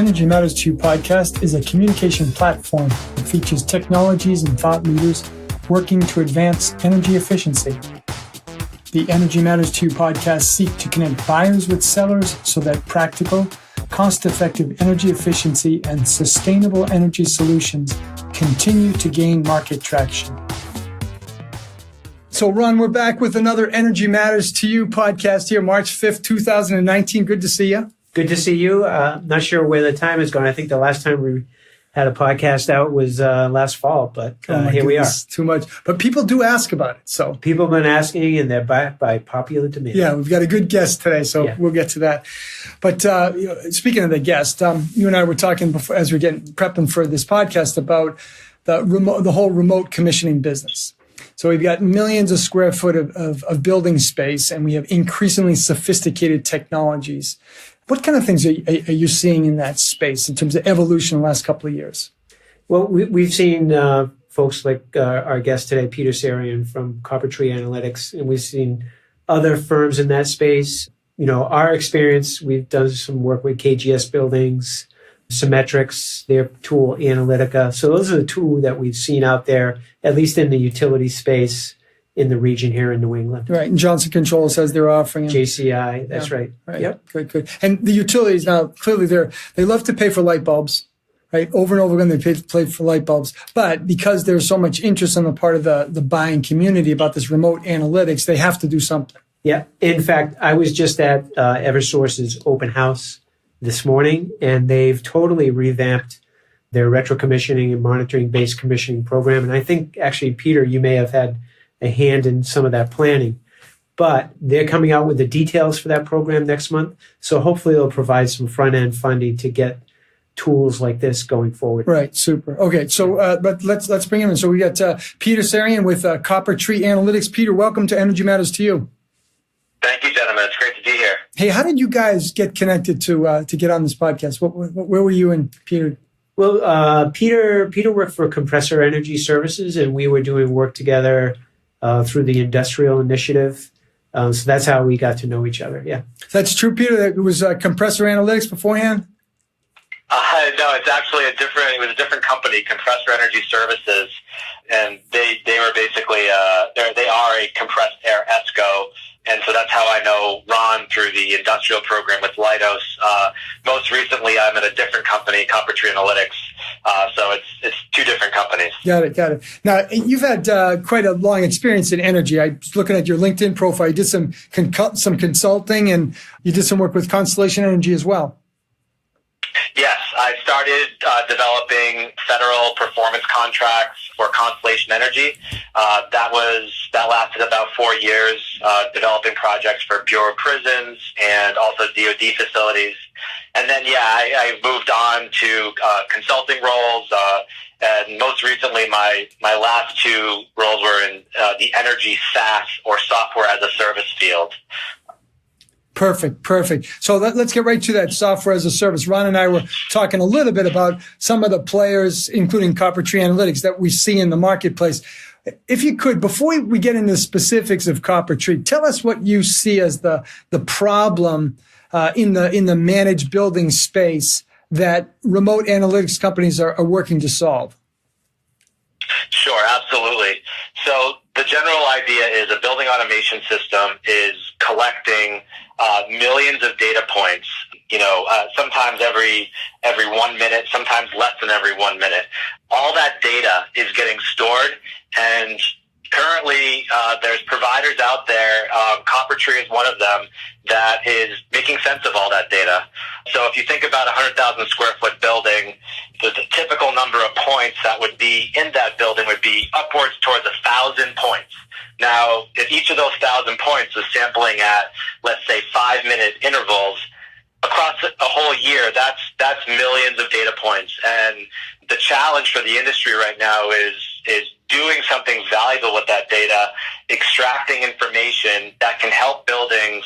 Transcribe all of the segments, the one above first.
Energy Matters 2 podcast is a communication platform that features technologies and thought leaders working to advance energy efficiency. The Energy Matters 2 podcast seek to connect buyers with sellers so that practical, cost-effective energy efficiency and sustainable energy solutions continue to gain market traction. So, Ron, we're back with another Energy Matters to You podcast here, March 5th, 2019. Good to see you. Good to see you. Not sure where the time is going. I think the last time we had a podcast out was last fall, but here we are. Too much. But people do ask about it. So people have been asking, and they're by popular demand. Yeah, we've got a good guest today, so we'll get to that. But speaking of the guest, you and I were talking before, as we're prepping for this podcast, about the whole remote commissioning business. So we've got millions of square foot of building space, and we have increasingly sophisticated technologies. What kind of things are you seeing in that space in terms of evolution in the last couple of years? Well, we've seen folks like our guest today, Peter Serian from Copper Tree Analytics, and we've seen other firms in that space. You know, our experience, we've done some work with KGS Buildings, Symmetrics, their tool Analytica. So those are the two that we've seen out there, at least in the utility space in the region here in New England. Right, and Johnson Controls says they're offering them. JCI, that's right. Yep. Good. And the utilities now, clearly they love to pay for light bulbs, right? Over and over again, they pay for light bulbs. But because there's so much interest on the part of the buying community about this remote analytics, they have to do something. Yeah. In fact, I was just at Eversource's open house this morning, and they've totally revamped their retro commissioning and monitoring based commissioning program. And I think actually, Peter, you may have had a hand in some of that planning, but they're coming out with the details for that program next month. So hopefully they'll provide some front end funding to get tools like this going forward. Right. Super. Okay. So, but let's bring him in. So we got Peter Serian with Copper Tree Analytics. Peter, welcome to Energy Matters to You. Thank you, gentlemen. It's great to be here. Hey, how did you guys get connected to get on this podcast? Where were you and Peter? Well, Peter worked for Compressor Energy Services, and we were doing work together through the industrial initiative. So that's how we got to know each other. Yeah. That's true, Peter. That it was Compressor Analytics beforehand? No, it's actually it was a different company, Compressor Energy Services. And they were basically, they are a compressed air ESCO. And so that's how I know Ron through the industrial program with Leidos. Most recently, I'm at a different company, Copper Tree Analytics. So it's two different companies. Got it. Now, you've had quite a long experience in energy. I was looking at your LinkedIn profile. You did some consulting, and you did some work with Constellation Energy as well. Yes, I started developing federal performance contracts for Constellation Energy. That lasted about 4 years, developing projects for Bureau of Prisons and also DoD facilities. And then, I moved on to consulting roles. And most recently, my last two roles were in the energy SaaS or software as a service field. Perfect. So let's get right to that software as a service. Ron and I were talking a little bit about some of the players, including Copper Tree Analytics, that we see in the marketplace. If you could, before we get into the specifics of Copper Tree, tell us what you see as the problem in the managed building space that remote analytics companies are working to solve. Sure, absolutely. So the general idea is a building automation system is collecting millions of data points, sometimes every 1 minute, sometimes less than every 1 minute. All that data is getting stored, and currently there's providers out there, Copper Tree is one of them, that is making sense of all that data. So if you think about a 100,000 square foot building, the typical number of points that would be in that building would be upwards towards 1,000 points. Now, if each of those 1,000 points was sampling at, let's say, 5-minute intervals, across a whole year, that's millions of data points. And the challenge for the industry right now is doing something valuable with that data, extracting information that can help buildings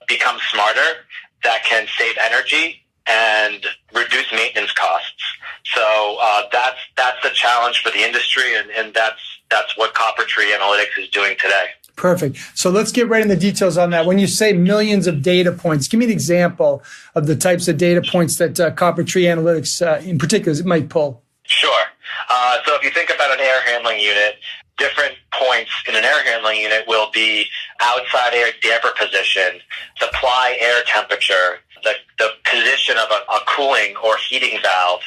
become smarter, that can save energy, and reduce maintenance costs. So that's the challenge for the industry, and that's what Copper Tree Analytics is doing today. Perfect. So let's get right in the details on that. When you say millions of data points, give me an example of the types of data points that Copper Tree Analytics in particular might pull. Sure. So if you think about an air handling unit, different points in an air handling unit will be outside air damper position, supply air temperature, the position of a cooling or heating valve,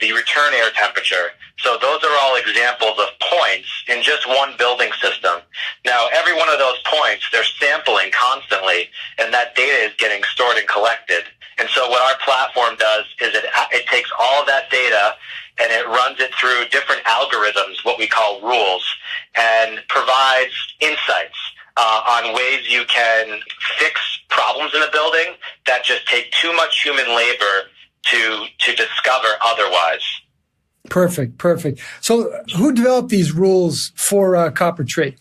the return air temperature. So those are all examples of points in just one building system. Now, every one of those points, they're sampling constantly, and that data is getting stored and collected. And so what our platform does is it takes all of that data and it runs it through different algorithms, what we call rules, and provides insights on ways you can fix problems in a building that just take too much human labor to discover otherwise. Perfect. So who developed these rules for Copper Tree?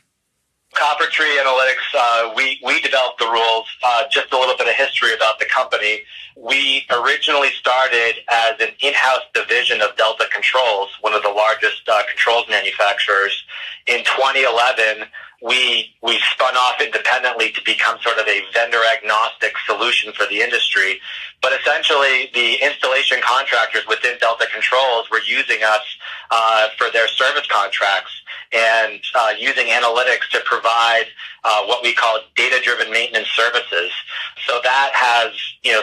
Copper Tree Analytics, we developed the rules. Just a little bit of history about the company. We originally started as an in-house division of Delta Controls, one of the largest controls manufacturers. In 2011, we spun off independently to become sort of a vendor-agnostic solution for the industry. But essentially, the installation contractors within Delta Controls were using us for their service contracts and using analytics to provide what we call data-driven maintenance services. So that has,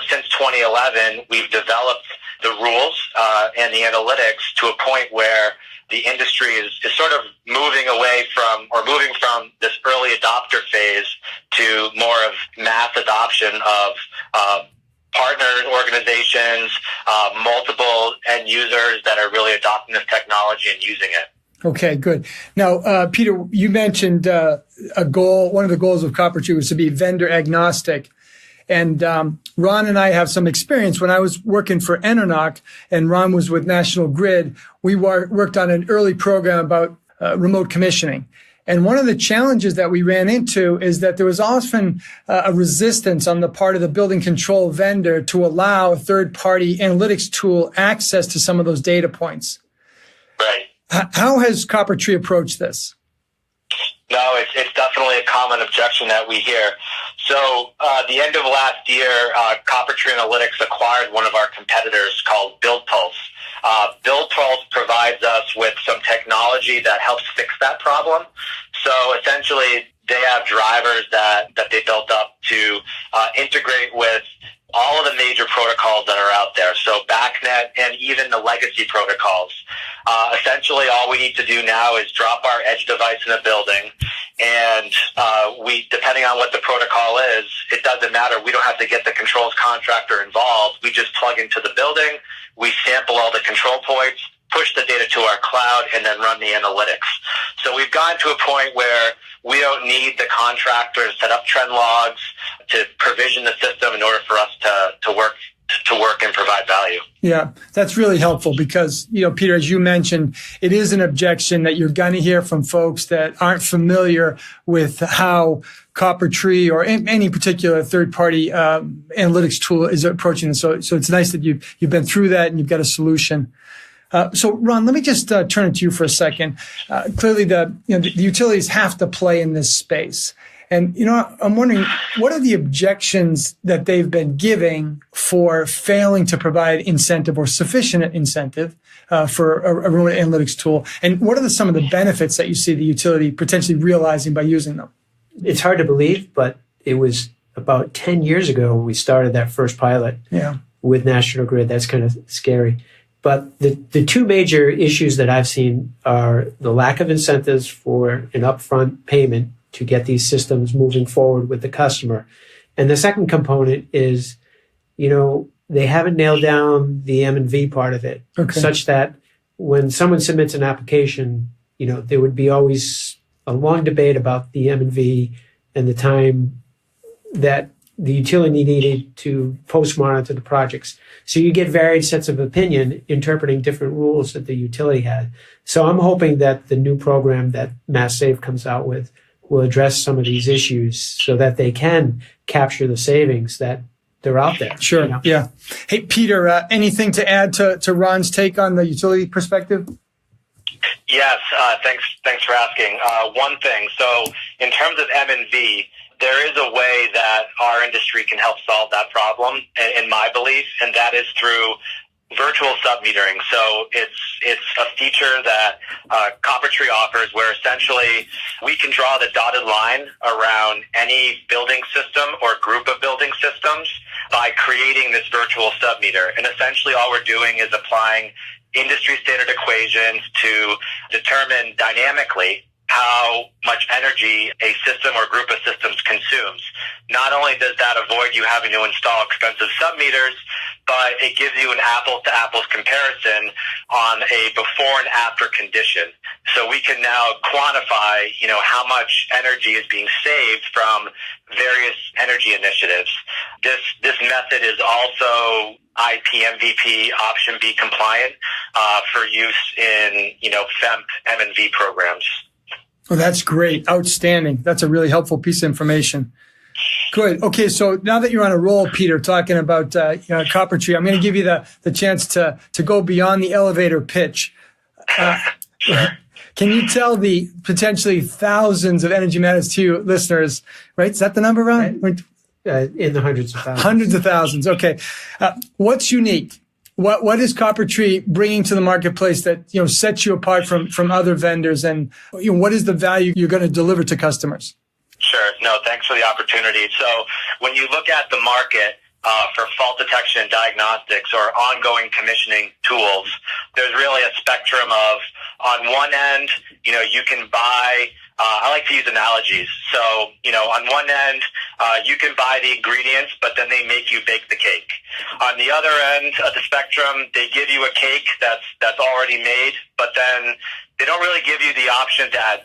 since 2011, we've developed the rules and the analytics to a point where the industry is sort of moving from this early adopter phase to more of mass adoption of partner organizations, multiple end users that are really adopting this technology and using it. Okay, good. Now, Peter, you mentioned a goal. One of the goals of Copper Tree was to be vendor agnostic. And Ron and I have some experience. When I was working for Enernoc and Ron was with National Grid, we worked on an early program about remote commissioning. And one of the challenges that we ran into is that there was often a resistance on the part of the building control vendor to allow a third-party analytics tool access to some of those data points. Right. How has Copper Tree approached this? No, it's definitely a common objection that we hear. So the end of last year, Copper Tree Analytics acquired one of our competitors called BuildPulse. BuildPulse provides us with some technology that helps fix that problem. So essentially, they have drivers that they built up to integrate with all of the major protocols that are out there. So BACnet and even the legacy protocols. Essentially, all we need to do now is drop our edge device in a building, and depending on what the protocol is, it doesn't matter. We don't have to get the controls contractor involved. We just plug into the building, we sample all the control points, push the data to our cloud, and then run the analytics. So we've gotten to a point where we don't need the contractor to set up trend logs to provision the system in order for us to work and provide value. Yeah, that's really helpful because, Peter, as you mentioned, it is an objection that you're going to hear from folks that aren't familiar with how Copper Tree or any particular third-party analytics tool is approaching this. So it's nice that you've been through that and you've got a solution. So, Ron, let me just turn it to you for a second. Clearly, the utilities have to play in this space. And, I'm wondering, what are the objections that they've been giving for failing to provide incentive or sufficient incentive for a remote analytics tool? And what are some of the benefits that you see the utility potentially realizing by using them? It's hard to believe, but it was about 10 years ago when we started that first pilot with National Grid. That's kind of scary. But the two major issues that I've seen are the lack of incentives for an upfront payment to get these systems moving forward with the customer. And the second component is, they haven't nailed down the M&V part of it, such that when someone submits an application, there would be always a long debate about the M&V and the time that the utility needed to post-monitor the projects. So you get varied sets of opinion interpreting different rules that the utility had. So I'm hoping that the new program that MassSave comes out with will address some of these issues so that they can capture the savings that they're out there. Sure, yeah. Hey, Peter, anything to add to Ron's take on the utility perspective? Yes, thanks for asking. One thing, so in terms of M&V, there is a way that our industry can help solve that problem, in my belief, and that is through virtual submetering. So it's a feature that Coppertree offers, where essentially we can draw the dotted line around any building system or group of building systems by creating this virtual submeter. And essentially all we're doing is applying industry standard equations to determine dynamically how much energy a system or group of systems consumes. Not only does that avoid you having to install expensive submeters, but it gives you an apples-to-apples comparison on a before and after condition. So we can now quantify, how much energy is being saved from various energy initiatives. This method is also IPMVP Option B compliant for use in, FEMP M&V programs. Oh, that's great. Outstanding. That's a really helpful piece of information. Good. Okay, so now that you're on a roll, Peter, talking about Coppertree, I'm going to give you the chance to go beyond the elevator pitch. Can you tell the potentially thousands of Energy Matters to you listeners, right? Is that the number, Ron? In the hundreds of thousands. Hundreds of thousands. Okay. What's unique? What is Coppertree bringing to the marketplace that sets you apart from other vendors, and what is the value you're going to deliver to customers? Sure. No, thanks for the opportunity. So when you look at the market for fault detection and diagnostics or ongoing commissioning tools, there's really a spectrum of, on one end, you can buy, I like to use analogies. So, on one end, you can buy the ingredients, but then they make you bake the cake. On the other end of the spectrum, they give you a cake that's already made, but then they don't really give you the option to add,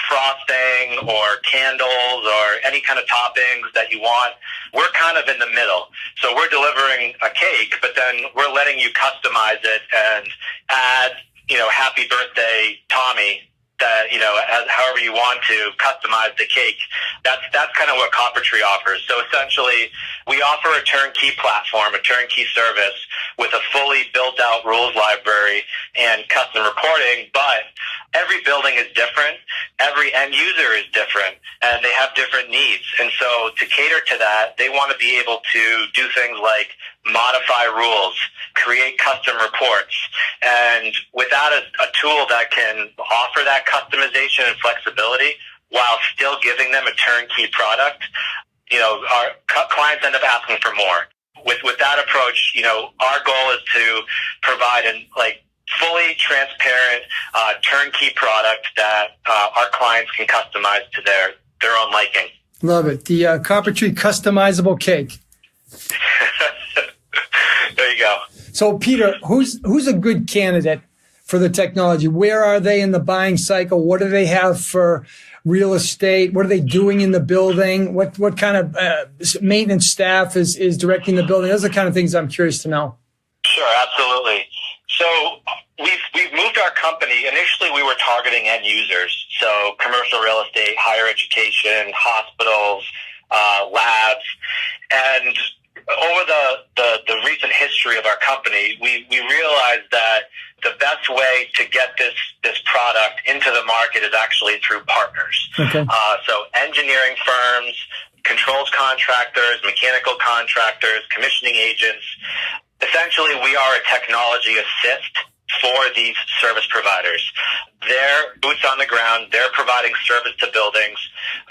frosting or candles or any kind of toppings that you want. We're kind of in the middle. So we're delivering a cake, but then we're letting you customize it and add, happy birthday, Tommy, that, however you want to customize the cake. That's kind of what Coppertree offers. So essentially, we offer a turnkey platform, a turnkey service with a fully built out rules library and custom reporting, but every building is different. Every end user is different, and they have different needs. And so to cater to that, they want to be able to do things like modify rules, create custom reports. And without a tool that can offer that customization and flexibility while still giving them a turnkey product, our clients end up asking for more. With that approach, our goal is to provide fully transparent turnkey product that our clients can customize to their own liking. Love it. The Coppertree customizable cake. There you go. So, Peter, who's a good candidate for the technology? Where are they in the buying cycle? What do they have for real estate? What are they doing in the building? What kind of maintenance staff is directing the building? Those are the kind of things I'm curious to know. Sure, absolutely. So we've moved our company. Initially, we were targeting end users, so commercial real estate, higher education, hospitals, labs, and over the recent history of our company, we realized that the best way to get this product into the market is actually through partners. Okay. So engineering firms, controls contractors, mechanical contractors, commissioning agents. Essentially, we are a technology assist for these service providers. They're boots on the ground. They're providing service to buildings,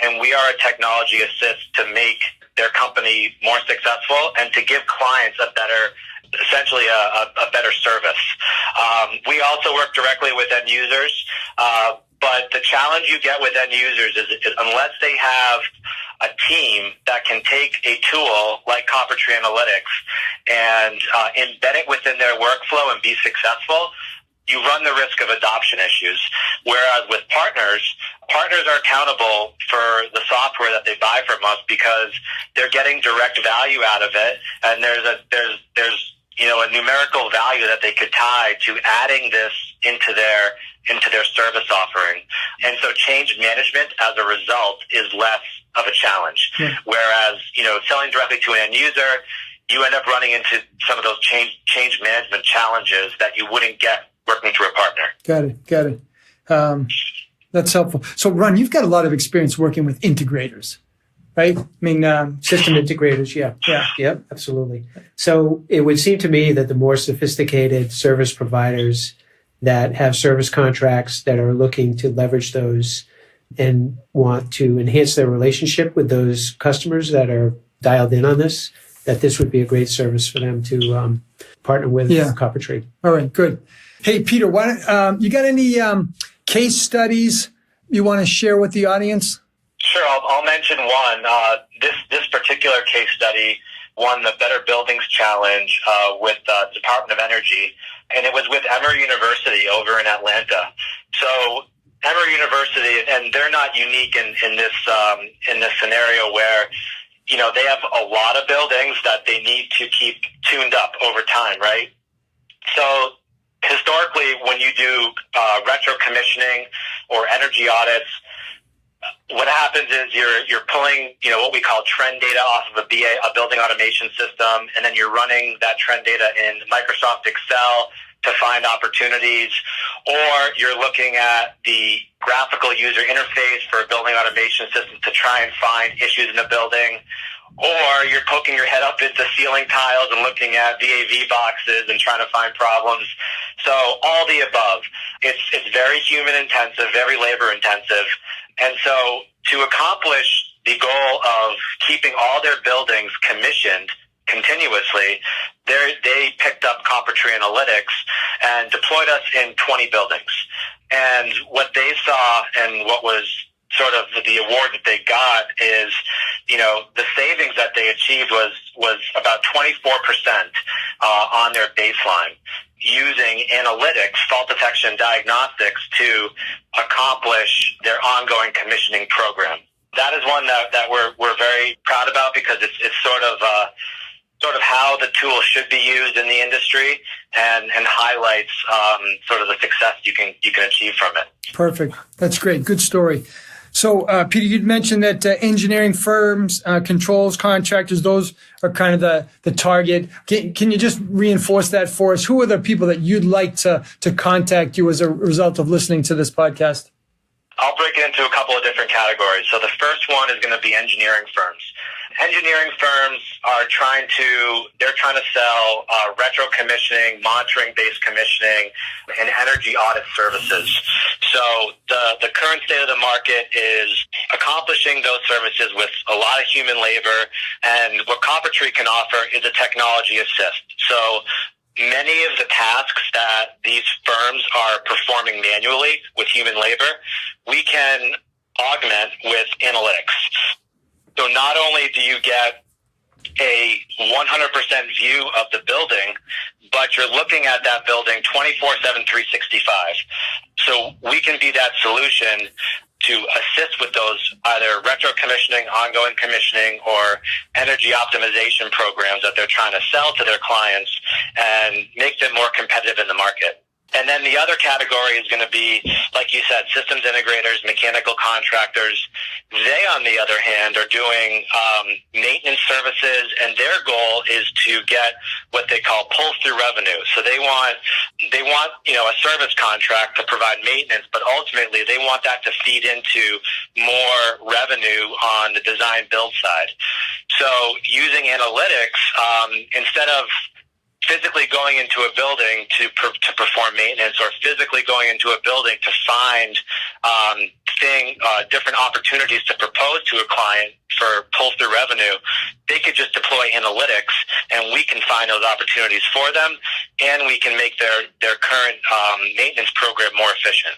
and we are a technology assist to make their company more successful and to give clients a better service. We also work directly with end users, but the challenge you get with end users is unless they have a team that can take a tool like Coppertree Analytics and embed it within their workflow and be successful, you run the risk of adoption issues. Whereas with partners are accountable for the software that they buy from us because they're getting direct value out of it, and there's a numerical value that they could tie to adding this into their service offering. And so change management as a result is less of a challenge. Yeah. Whereas, selling directly to an end user, you end up running into some of those change management challenges that you wouldn't get working through a partner. Got it. That's helpful. So, Ron, you've got a lot of experience working with integrators, right? I mean, system integrators, yeah, absolutely. So it would seem to me that the more sophisticated service providers that have service contracts that are looking to leverage those and want to enhance their relationship with those customers that are dialed in on this, that this would be a great service for them to partner with Coppertree. All right, good. Hey, Peter, you got any case studies you want to share with the audience? Sure, I'll mention one. This particular case study won the Better Buildings Challenge with the Department of Energy, and it was with Emory University over in Atlanta. So Emory University, and they're not unique in this scenario where, you know, they have a lot of buildings that they need to keep tuned up over time, right? So historically, when you do retro commissioning or energy audits, what happens is you're pulling, you know, what we call trend data off of a building automation system, and then you're running that trend data in Microsoft Excel to find opportunities, or you're looking at the graphical user interface for a building automation system to try and find issues in the building, or you're poking your head up into ceiling tiles and looking at VAV boxes and trying to find problems. So all the above. It's very human intensive, very labor intensive. And so to accomplish the goal of keeping all their buildings commissioned continuously, they picked up Coppertree Analytics and deployed us in 20 buildings. And what they saw, and what was sort of the award that they got, is, you know, the savings that they achieved was about 24% on their baseline, using analytics, fault detection, and diagnostics to accomplish their ongoing commissioning program. That is one that we're very proud about, because it's sort of how the tool should be used in the industry, and highlights sort of the success you can achieve from it. Perfect. That's great. Good story. So, Peter, you'd mentioned that engineering firms, controls contractors, those are kind of the target. Can you just reinforce that for us? Who are the people that you'd like to contact you as a result of listening to this podcast? I'll break it into a couple of different categories. So the first one is going to be engineering firms. Engineering firms are trying to sell retro commissioning, monitoring-based commissioning, and energy audit services. So the current state of the market is accomplishing those services with a lot of human labor, and what Coppertree can offer is a technology assist. So many of the tasks that these firms are performing manually with human labor, we can augment with analytics. So not only do you get a 100% view of the building, but you're looking at that building 24/7, 365. So we can be that solution to assist with those either retro commissioning, ongoing commissioning, or energy optimization programs that they're trying to sell to their clients and make them more competitive in the market. And then the other category is going to be, like you said, systems integrators, mechanical contractors. They, on the other hand, are doing maintenance services, and their goal is to get what they call pull-through revenue. So they want, you know, a service contract to provide maintenance, but ultimately they want that to feed into more revenue on the design build side. So using analytics, instead of physically going into a building to perform maintenance, or physically going into a building to find different opportunities to propose to a client for pull-through revenue, they could just deploy analytics, and we can find those opportunities for them, and we can make their current maintenance program more efficient.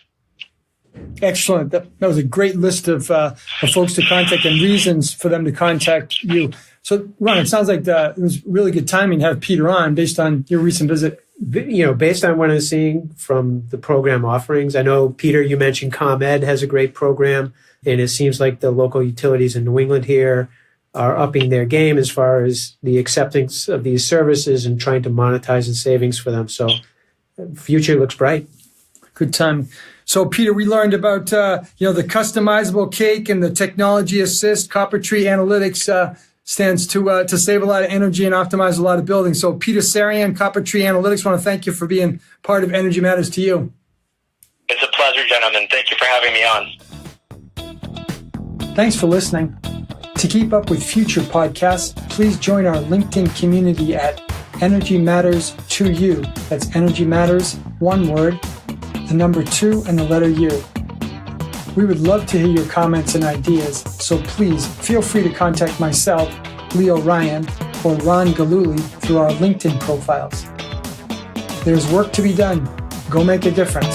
Excellent. That was a great list of folks to contact and reasons for them to contact you. So, Ron, it sounds like it was really good timing to have Peter on based on your recent visit. You know, based on what I'm seeing from the program offerings, I know, Peter, you mentioned ComEd has a great program, and it seems like the local utilities in New England here are upping their game as far as the acceptance of these services and trying to monetize the savings for them. So the future looks bright. Good timing. So, Peter, we learned about, the customizable cake and the technology assist, Coppertree Analytics stands to save a lot of energy and optimize a lot of buildings. So Peter Serian, Copper Tree Analytics, want to thank you for being part of Energy Matters to you. It's a pleasure, gentlemen. Thank you for having me on. Thanks for listening. To keep up with future podcasts, please join our LinkedIn community at Energy Matters 2U. That's Energy Matters, one word, the number 2 and the letter U. We would love to hear your comments and ideas, so please feel free to contact myself, Leo Ryan, or Ron Galuli through our LinkedIn profiles. There's work to be done. Go make a difference.